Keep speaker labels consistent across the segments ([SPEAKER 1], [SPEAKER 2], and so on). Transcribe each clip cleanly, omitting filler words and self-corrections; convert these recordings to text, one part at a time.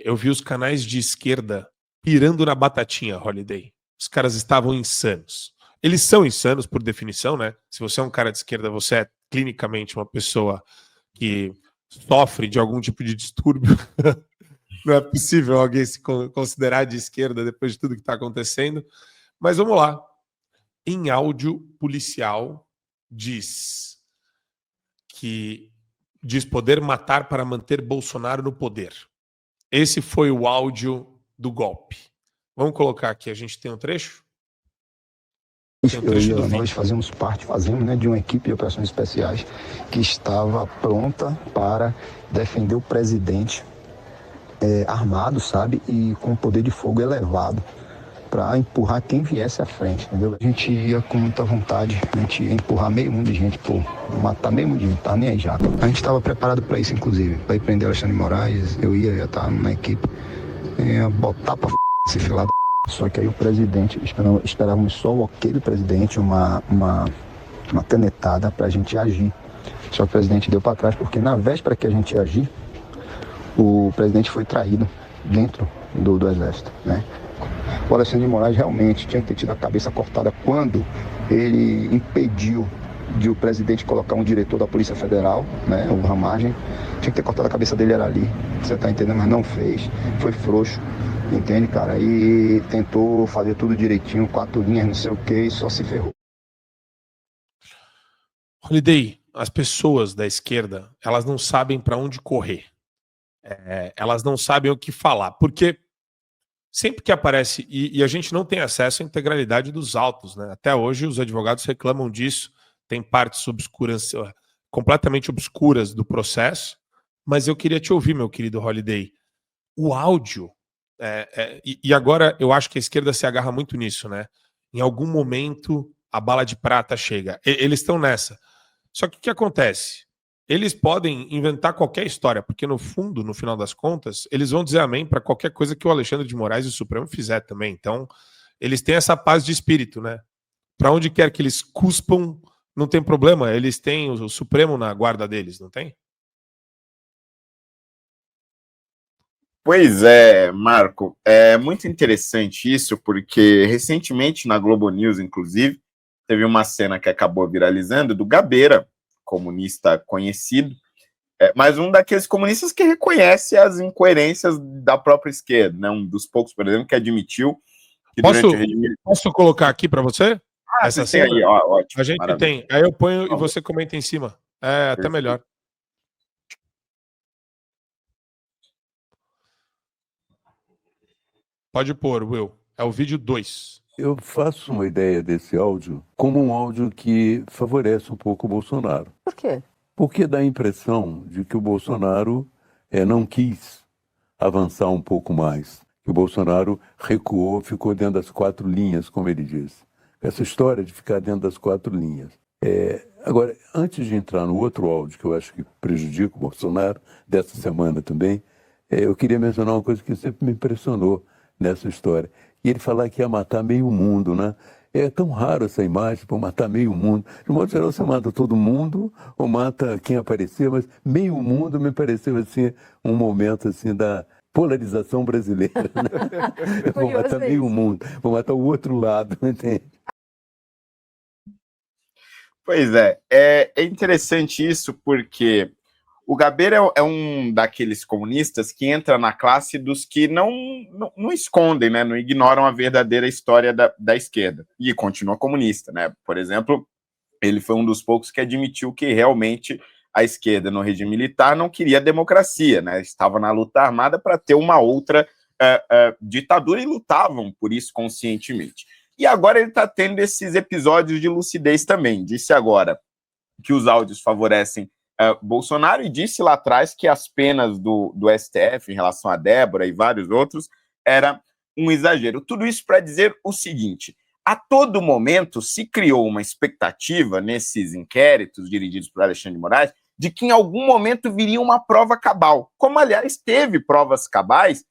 [SPEAKER 1] eu vi os canais de esquerda pirando na batatinha, Holiday. Os caras estavam insanos. Eles são insanos por definição, né? Se você é um cara de esquerda, você é clinicamente uma pessoa que sofre de algum tipo de distúrbio. Não é possível alguém se considerar de esquerda depois de tudo que está acontecendo. Mas vamos lá. Em áudio policial diz poder matar para manter Bolsonaro no poder. Esse foi o áudio do golpe. Vamos colocar aqui, a gente tem um trecho? Tem um trecho do vídeo.
[SPEAKER 2] Nós fazemos, né, de uma equipe de operações especiais que estava pronta para defender o presidente armado, sabe, e com poder de fogo elevado, para empurrar quem viesse à frente, entendeu? A gente ia com muita vontade, a gente ia empurrar meio mundo de gente, matar meio mundo de gente, tá nem aí já. A gente estava preparado para isso, inclusive, para ir prender Alexandre de Moraes, eu ia estar na equipe, ia botar para esse filado. Só que aí o presidente, esperávamos só o ok do presidente, uma canetada para a gente agir. Só que o presidente deu para trás, porque na véspera que a gente ia agir, o presidente foi traído dentro do exército, né? O Alexandre de Moraes realmente tinha que ter tido a cabeça cortada quando ele impediu de o presidente colocar um diretor da Polícia Federal, né, o Ramagem. Tinha que ter cortado a cabeça dele, era ali, você tá entendendo, mas não fez, foi frouxo, entende, cara? E tentou fazer tudo direitinho, 4 linhas, não sei o que, e só se ferrou.
[SPEAKER 1] Holiday, as pessoas da esquerda, elas não sabem para onde correr. Elas não sabem o que falar, porque sempre que aparece, e a gente não tem acesso à integralidade dos autos, né? Até hoje os advogados reclamam disso, tem partes obscuras, completamente obscuras do processo, mas eu queria te ouvir, meu querido Holiday. O áudio, e agora eu acho que a esquerda se agarra muito nisso, né? Em algum momento a bala de prata chega. Eles estão nessa. Só que o que acontece? Eles podem inventar qualquer história, porque no fundo, no final das contas, eles vão dizer amém para qualquer coisa que o Alexandre de Moraes e o Supremo fizer também. Então, eles têm essa paz de espírito, né? Para onde quer que eles cuspam, não tem problema. Eles têm o Supremo na guarda deles, não tem?
[SPEAKER 3] Pois é, Marco. É muito interessante isso, porque recentemente na Globo News, inclusive, teve uma cena que acabou viralizando do Gabeira, comunista conhecido, mas um daqueles comunistas que reconhece as incoerências da própria esquerda, né? Um dos poucos, por exemplo, que admitiu que durante o regime...
[SPEAKER 1] Posso colocar aqui para você?
[SPEAKER 3] Essa cena aí, ó, ótimo.
[SPEAKER 1] A gente tem. Aí eu ponho e você comenta em cima. É até melhor. Pode pôr, Will. É o vídeo 2.
[SPEAKER 4] Eu faço uma ideia desse áudio como um áudio que favorece um pouco o Bolsonaro.
[SPEAKER 5] Por quê?
[SPEAKER 4] Porque dá a impressão de que o Bolsonaro não quis avançar um pouco mais. Que o Bolsonaro recuou, ficou dentro das 4 linhas, como ele disse. Essa história de ficar dentro das 4 linhas. Agora, antes de entrar no outro áudio, que eu acho que prejudica o Bolsonaro, dessa semana também, eu queria mencionar uma coisa que sempre me impressionou nessa história. E ele falar que ia matar meio mundo, né? É tão raro essa imagem, para matar meio mundo. De modo geral, você mata todo mundo ou mata quem aparecer, mas meio mundo me pareceu assim, um momento assim da polarização brasileira. Né? Vou matar meio mundo, vou matar o outro lado, entende?
[SPEAKER 3] Pois é interessante isso porque o Gabeira é um daqueles comunistas que entra na classe dos que não escondem, né, não ignoram a verdadeira história da esquerda e continua comunista, né? Por exemplo, ele foi um dos poucos que admitiu que realmente a esquerda no regime militar não queria democracia, né? Estava na luta armada para ter uma outra ditadura e lutavam por isso conscientemente. E agora ele está tendo esses episódios de lucidez também. Disse agora que os áudios favorecem Bolsonaro e disse lá atrás que as penas do STF em relação a Débora e vários outros era um exagero. Tudo isso para dizer o seguinte: a todo momento se criou uma expectativa nesses inquéritos dirigidos por Alexandre de Moraes de que em algum momento viria uma prova cabal, como aliás teve provas cabais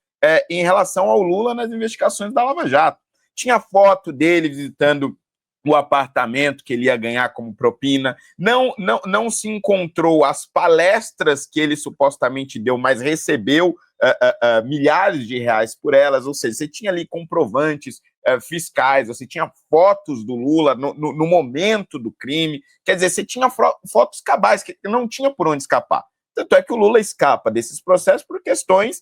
[SPEAKER 3] em relação ao Lula nas investigações da Lava Jato. Tinha foto dele visitando o apartamento que ele ia ganhar como propina, não se encontrou as palestras que ele supostamente deu, mas recebeu milhares de reais por elas, ou seja, você tinha ali comprovantes fiscais, você tinha fotos do Lula no momento do crime, quer dizer, você tinha fotos cabais, que não tinha por onde escapar. Tanto é que o Lula escapa desses processos por questões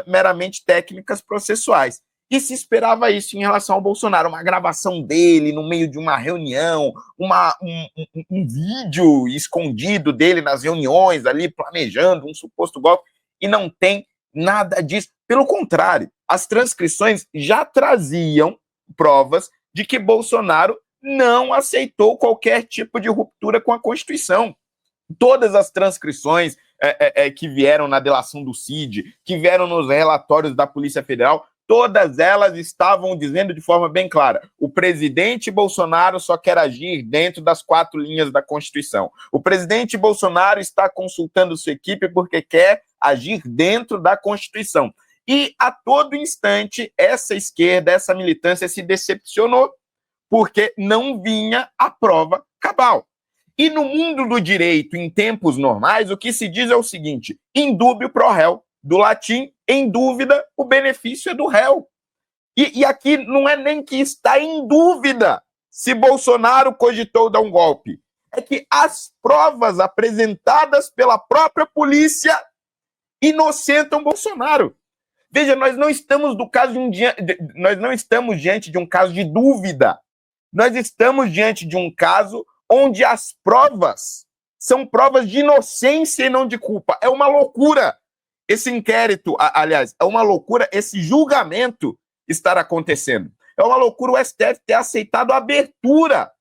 [SPEAKER 3] meramente técnicas processuais. E se esperava isso em relação ao Bolsonaro, uma gravação dele no meio de uma reunião, um vídeo escondido dele nas reuniões, ali planejando um suposto golpe, e não tem nada disso. Pelo contrário, as transcrições já traziam provas de que Bolsonaro não aceitou qualquer tipo de ruptura com a Constituição. Todas as transcrições que vieram na delação do CID, que vieram nos relatórios da Polícia Federal, todas elas estavam dizendo de forma bem clara: o presidente Bolsonaro só quer agir dentro das 4 linhas da Constituição. O presidente Bolsonaro está consultando sua equipe porque quer agir dentro da Constituição. E a todo instante, essa esquerda, essa militância se decepcionou, porque não vinha a prova cabal. E no mundo do direito, em tempos normais, o que se diz é o seguinte: indúbio pro réu, do latim, em dúvida, o benefício é do réu. E aqui não é nem que está em dúvida se Bolsonaro cogitou dar um golpe. É que as provas apresentadas pela própria polícia inocentam Bolsonaro. Veja, nós não estamos diante de um caso de dúvida. Nós estamos diante de um caso onde as provas são provas de inocência e não de culpa. É uma loucura esse inquérito, aliás, é uma loucura esse julgamento estar acontecendo. É uma loucura o STF ter aceitado a abertura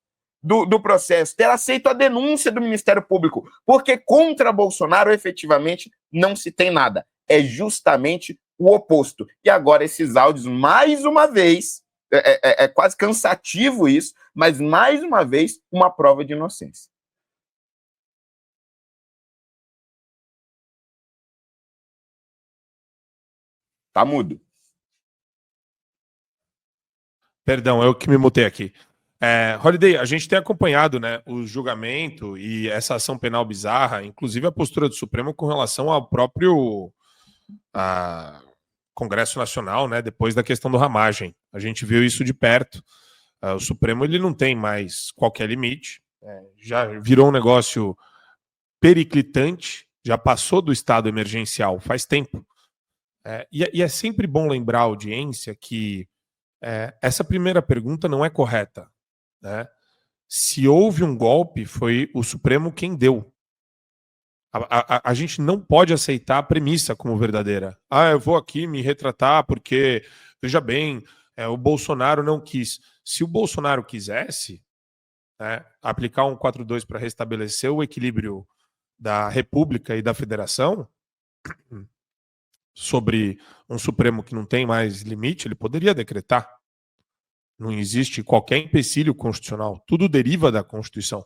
[SPEAKER 3] do processo, ter aceito a denúncia do Ministério Público, porque contra Bolsonaro, efetivamente, não se tem nada. É justamente o oposto. E agora esses áudios, mais uma vez, é quase cansativo isso, mas mais uma vez, uma prova de inocência. Tá mudo.
[SPEAKER 1] Perdão, eu que me mutei aqui. Holiday, a gente tem acompanhado, né, o julgamento e essa ação penal bizarra, inclusive a postura do Supremo com relação ao próprio Congresso Nacional, né, depois da questão do ramagem. A gente viu isso de perto. O Supremo ele não tem mais qualquer limite, já virou um negócio periclitante, já passou do estado emergencial faz tempo. E é sempre bom lembrar a audiência que essa primeira pergunta não é correta, né? Se houve um golpe, foi o Supremo quem deu. A gente não pode aceitar a premissa como verdadeira. Eu vou aqui me retratar porque, veja bem, o Bolsonaro não quis. Se o Bolsonaro quisesse, né, aplicar um 4-2 para restabelecer o equilíbrio da República e da Federação, sobre um Supremo que não tem mais limite, ele poderia decretar. Não existe qualquer empecilho constitucional. Tudo deriva da Constituição.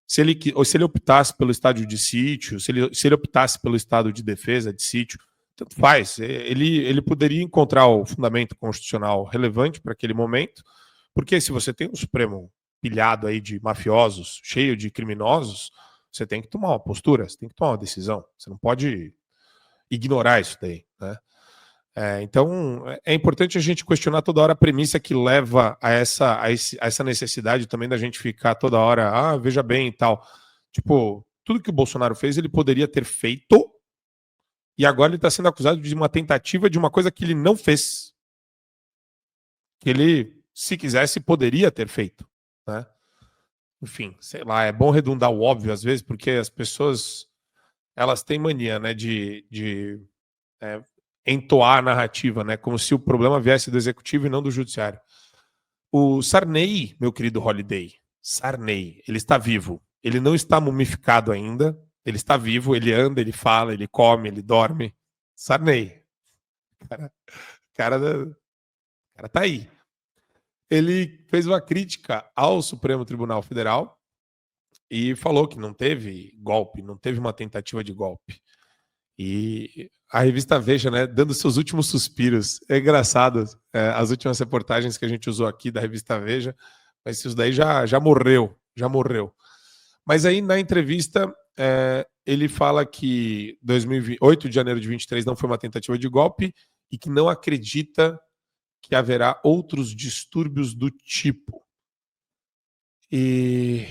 [SPEAKER 1] Se ele optasse pelo estado de sítio, se ele optasse pelo estado de defesa, de sítio, tanto faz. Ele poderia encontrar o fundamento constitucional relevante para aquele momento, porque se você tem um Supremo pilhado aí de mafiosos, cheio de criminosos, você tem que tomar uma postura, você tem que tomar uma decisão. Você não pode ignorar isso daí, né? Então, é importante a gente questionar toda hora a premissa que leva a essa necessidade também da gente ficar toda hora, veja bem e tal. Tipo, tudo que o Bolsonaro fez, ele poderia ter feito, e agora ele está sendo acusado de uma tentativa de uma coisa que ele não fez. Que ele, se quisesse, poderia ter feito, né? Enfim, sei lá, é bom redundar o óbvio às vezes, porque as pessoas, elas têm mania, né, de entoar a narrativa, né, como se o problema viesse do executivo e não do judiciário. O Sarney, meu querido Holiday, Sarney, ele está vivo. Ele não está mumificado ainda. Ele está vivo, ele anda, ele fala, ele come, ele dorme. Sarney. Cara tá aí. Ele fez uma crítica ao Supremo Tribunal Federal e falou que não teve golpe, não teve uma tentativa de golpe. E a revista Veja, né, dando seus últimos suspiros. É engraçado, as últimas reportagens que a gente usou aqui da revista Veja, mas isso daí já morreu. Mas aí na entrevista ele fala que 8 de janeiro de 23 não foi uma tentativa de golpe e que não acredita que haverá outros distúrbios do tipo. E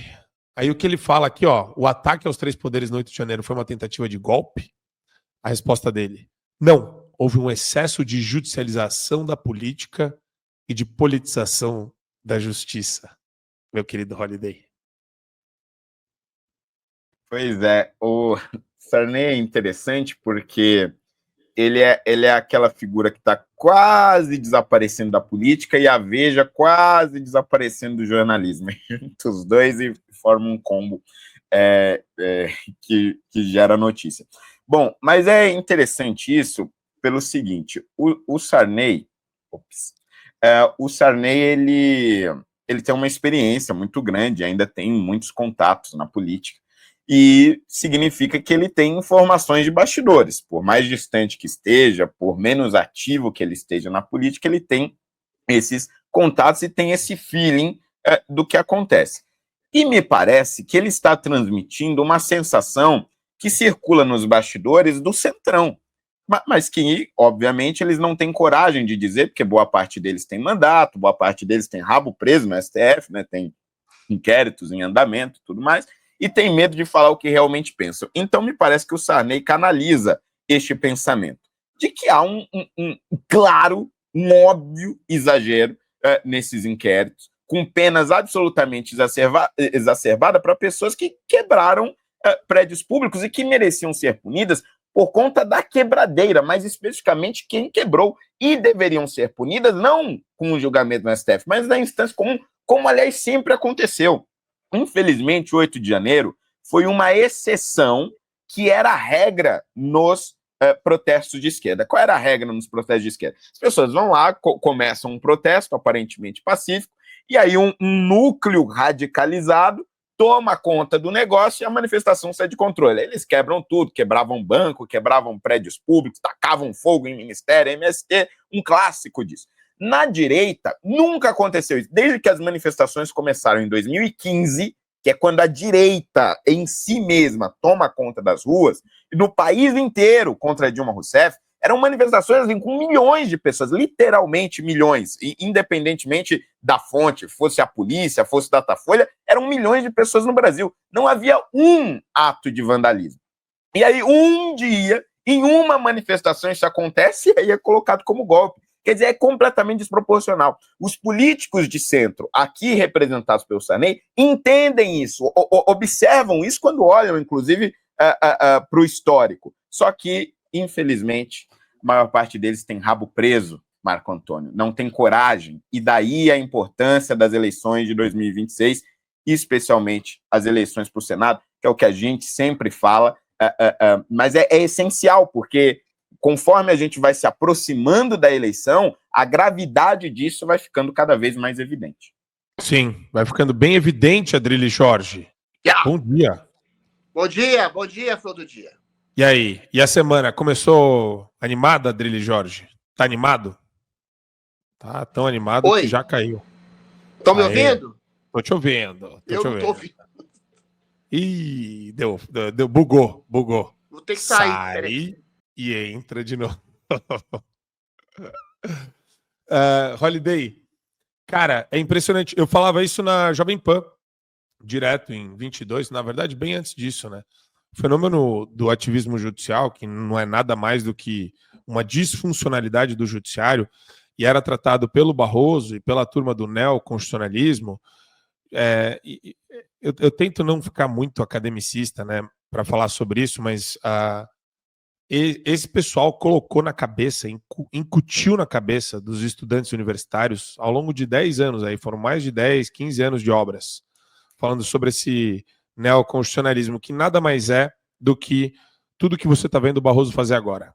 [SPEAKER 1] aí o que ele fala aqui, ó, o ataque aos 3 poderes no 8 de janeiro foi uma tentativa de golpe? A resposta dele, não. Houve um excesso de judicialização da política e de politização da justiça, meu querido Holliday.
[SPEAKER 3] Pois é, o Sarney é interessante porque ele é aquela figura que está quase desaparecendo da política e a Veja quase desaparecendo do jornalismo. Junta os dois e forma um combo que gera notícia. Bom, mas é interessante isso pelo seguinte, o Sarney, ele tem uma experiência muito grande, ainda tem muitos contatos na política, e significa que ele tem informações de bastidores, por mais distante que esteja, por menos ativo que ele esteja na política, ele tem esses contatos e tem esse feeling do que acontece. E me parece que ele está transmitindo uma sensação que circula nos bastidores do Centrão, mas que, obviamente, eles não têm coragem de dizer, porque boa parte deles tem mandato, boa parte deles tem rabo preso no STF, né, tem inquéritos em andamento e tudo mais, e tem medo de falar o que realmente pensam. Então, me parece que o Sarney canaliza este pensamento, de que há um claro, um óbvio exagero nesses inquéritos, com penas absolutamente exacerbadas para pessoas que quebraram prédios públicos e que mereciam ser punidas por conta da quebradeira, mais especificamente quem quebrou, e deveriam ser punidas não com o julgamento no STF, mas na instância comum, como aliás sempre aconteceu. Infelizmente, o 8 de janeiro foi uma exceção que era a regra nos protestos de esquerda. Qual era a regra nos protestos de esquerda? As pessoas vão lá, começam um protesto aparentemente pacífico, e aí um núcleo radicalizado toma conta do negócio e a manifestação sai de controle. Eles quebram tudo, quebravam banco, quebravam prédios públicos, tacavam fogo em ministério, MST, um clássico disso. Na direita, nunca aconteceu isso. Desde que as manifestações começaram em 2015, que é quando a direita em si mesma toma conta das ruas, e no país inteiro contra Dilma Rousseff, eram manifestações assim, com milhões de pessoas, literalmente milhões, e independentemente da fonte, fosse a polícia, fosse Datafolha, eram milhões de pessoas no Brasil. Não havia um ato de vandalismo. E aí, um dia, em uma manifestação isso acontece e aí é colocado como golpe. Quer dizer, é completamente desproporcional. Os políticos de centro, aqui representados pelo Sarney, entendem isso, observam isso quando olham, inclusive, para o histórico. Só que, infelizmente, a maior parte deles tem rabo preso, Marco Antônio, não tem coragem. E daí a importância das eleições de 2026, especialmente as eleições para o Senado, que é o que a gente sempre fala, mas é essencial, porque conforme a gente vai se aproximando da eleição, a gravidade disso vai ficando cada vez mais evidente.
[SPEAKER 1] Sim, vai ficando bem evidente, Adrilles Jorge.
[SPEAKER 5] Yeah.
[SPEAKER 1] Bom dia.
[SPEAKER 5] Bom dia, flor do dia.
[SPEAKER 1] E aí? E a semana? Começou animada, Adrilles Jorge? Tá animado? Tá tão animado
[SPEAKER 5] Oi.
[SPEAKER 1] Que já caiu.
[SPEAKER 5] Estão me ouvindo?
[SPEAKER 1] Tô te ouvindo.
[SPEAKER 5] Eu não tô ouvindo.
[SPEAKER 1] Ih, bugou.
[SPEAKER 5] Vou ter que sair.
[SPEAKER 1] Sai e entra de novo. Holliday, cara, é impressionante. Eu falava isso na Jovem Pan, direto em 22, na verdade, bem antes disso, né? O fenômeno do ativismo judicial, que não é nada mais do que uma disfuncionalidade do judiciário, e era tratado pelo Barroso e pela turma do neoconstitucionalismo. Eu tento não ficar muito academicista, né, para falar sobre isso, mas esse pessoal colocou na cabeça, incutiu na cabeça dos estudantes universitários ao longo de 10 anos, aí foram mais de 10, 15 anos de obras, falando sobre esse neoconstitucionalismo, que nada mais é do que tudo que você está vendo o Barroso fazer agora.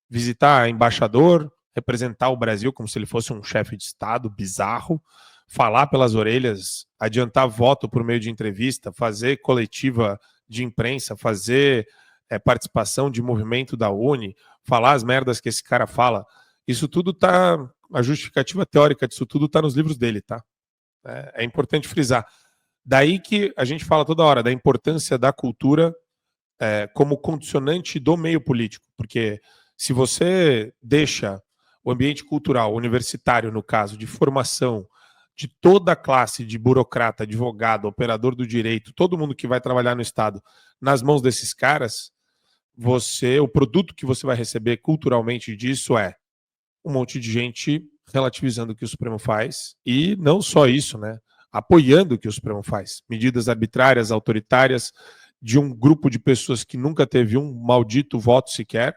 [SPEAKER 1] Visitar embaixador, representar o Brasil como se ele fosse um chefe de Estado bizarro, falar pelas orelhas, adiantar voto por meio de entrevista, fazer coletiva de imprensa, fazer participação de movimento da UNE, falar as merdas que esse cara fala. Isso tudo tá, a justificativa teórica disso tudo tá nos livros dele, tá? É importante frisar. Daí que a gente fala toda hora da importância da cultura como condicionante do meio político, porque se você deixa o ambiente cultural, universitário, no caso, de formação de toda a classe de burocrata, advogado, operador do direito, todo mundo que vai trabalhar no Estado, nas mãos desses caras, o produto que você vai receber culturalmente disso é um monte de gente relativizando o que o Supremo faz, e não só isso, né? Apoiando o que o Supremo faz. Medidas arbitrárias, autoritárias, de um grupo de pessoas que nunca teve um maldito voto sequer,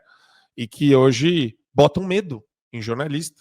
[SPEAKER 1] e que hoje botam medo em jornalista.